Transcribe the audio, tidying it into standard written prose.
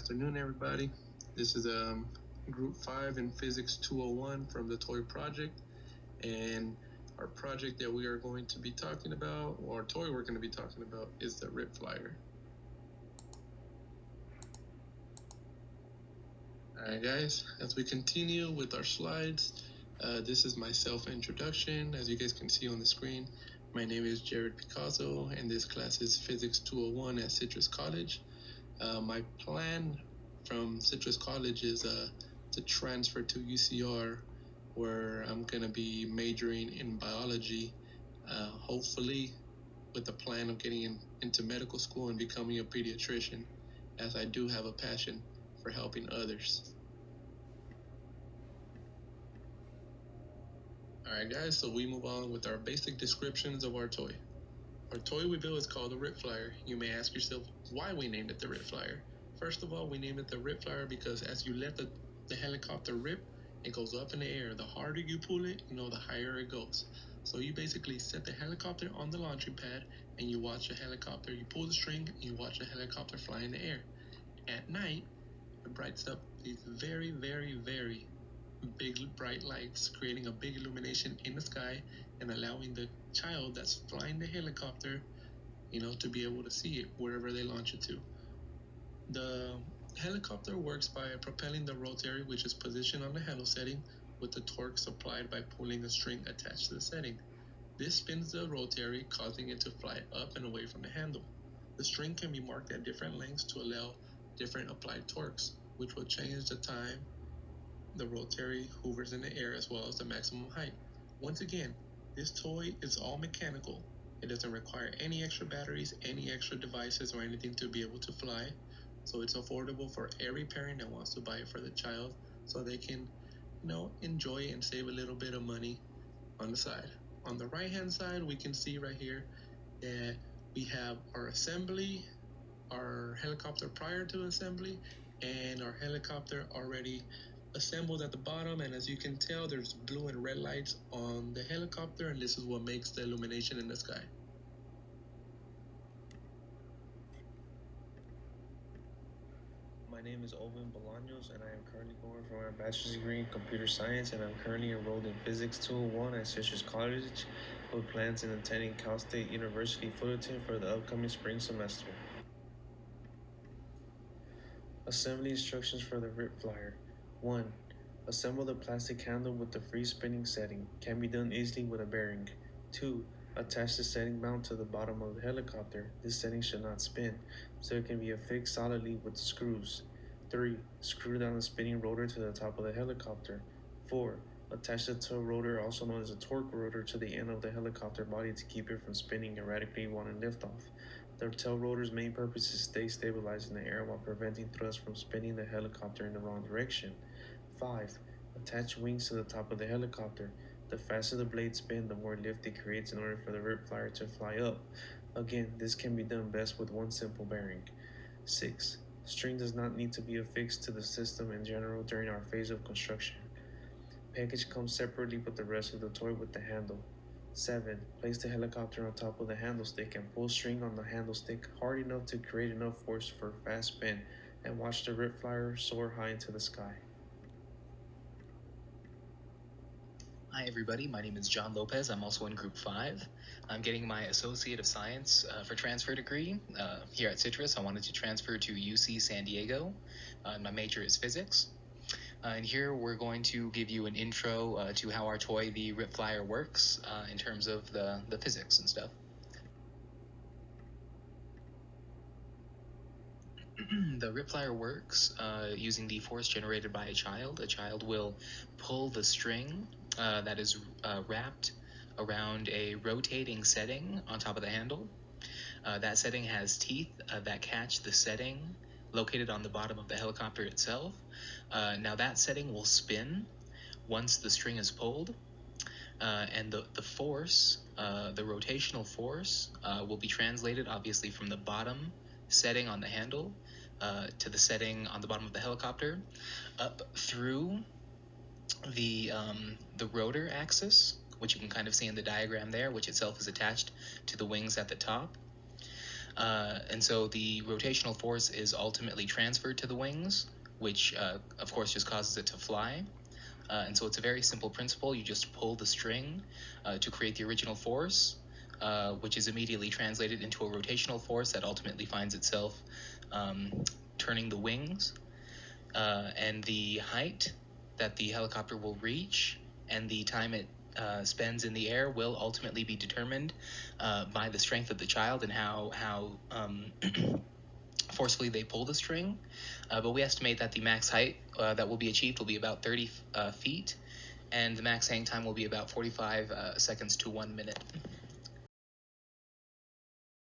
afternoon, everybody. This is Group 5 in Physics 201 from the Toy Project. And our project that we are going to be talking about, or our toy we're going to be talking about, is the RipFlyer. Alright guys, as we continue with our slides, this is my self-introduction. As you guys can see on the screen, my name is Jared Picasso, and this class is Physics 201 at Citrus College. My plan from Citrus College is to transfer to UCR, where I'm going to be majoring in biology, hopefully with the plan of getting into medical school and becoming a pediatrician, as I do have a passion for helping others. Alright guys, so we move on with our basic descriptions of our toy. Our toy we built is called the RipFlyer. You may ask yourself why we named it the RipFlyer. First of all, we named it the RipFlyer because as you let the helicopter rip, it goes up in the air. The harder you pull it, the higher it goes. So you basically set the helicopter on the launching pad and you watch the helicopter, you pull the string and you watch the helicopter fly in the air. At night, it brights up these very, very, very big bright lights, creating a big illumination in the sky and allowing the child that's flying the helicopter, to be able to see it wherever they launch it to. The helicopter works by propelling the rotary, which is positioned on the handle setting, with the torque supplied by pulling a string attached to the setting. This spins the rotary, causing it to fly up and away from the handle. The string can be marked at different lengths to allow different applied torques, which will change the time the rotary hovers in the air as well as the maximum height. Once again, this toy is all mechanical. It doesn't require any extra batteries, any extra devices, or anything to be able to fly. So it's affordable for every parent that wants to buy it for the child so they can, enjoy and save a little bit of money on the side. On the right hand side, we can see right here that we have our assembly, our helicopter prior to assembly, and our helicopter already assembled at the bottom. And as you can tell, there's blue and red lights on the helicopter, and this is what makes the illumination in the sky. My name is Owen Bolaños, and I am currently going for my bachelor's degree in computer science, and I'm currently enrolled in Physics 201 at Citrus College, with plans in attending Cal State University Fullerton for the upcoming spring semester. Assembly instructions for the RipFlyer. 1. Assemble the plastic handle with the free spinning setting. Can be done easily with a bearing. 2. Attach the setting mount to the bottom of the helicopter. This setting should not spin, so it can be affixed solidly with the screws. 3. Screw down the spinning rotor to the top of the helicopter. 4. Attach the tow rotor, also known as a torque rotor, to the end of the helicopter body to keep it from spinning erratically while in liftoff. The tail rotor's main purpose is to stay stabilized in the air while preventing thrust from spinning the helicopter in the wrong direction. 5. Attach wings to the top of the helicopter. The faster the blades spin, the more lift it creates in order for the RipFlyer to fly up. Again, this can be done best with one simple bearing. 6. String does not need to be affixed to the system in general during our phase of construction. Package comes separately with the rest of the toy with the handle. 7. Place the helicopter on top of the handle stick and pull string on the handle stick hard enough to create enough force for a fast spin, and watch the RipFlyer soar high into the sky. Hi everybody, my name is John Lopez. I'm also in Group 5. I'm getting my Associate of Science for transfer degree here at Citrus. I wanted to transfer to UC San Diego. My major is physics. And here we're going to give you an intro to how our toy, the RipFlyer, works in terms of the physics and stuff. The RipFlyer works using the force generated by a child. A child will pull the string that is wrapped around a rotating setting on top of the handle. That setting has teeth that catch the setting located on the bottom of the helicopter itself. Now that setting will spin once the string is pulled, and the force, the rotational force, will be translated obviously from the bottom setting on the handle to the setting on the bottom of the helicopter up through the rotor axis, which you can kind of see in the diagram there, which itself is attached to the wings at the top. And so the rotational force is ultimately transferred to the wings, which of course just causes it to fly. And so it's a very simple principle. You just pull the string to create the original force, which is immediately translated into a rotational force that ultimately finds itself turning the wings. And the height that the helicopter will reach and the time it spends in the air will ultimately be determined by the strength of the child and how forcefully they pull the string. But we estimate that the max height that will be achieved will be about 30 feet, and the max hang time will be about 45 seconds to 1 minute.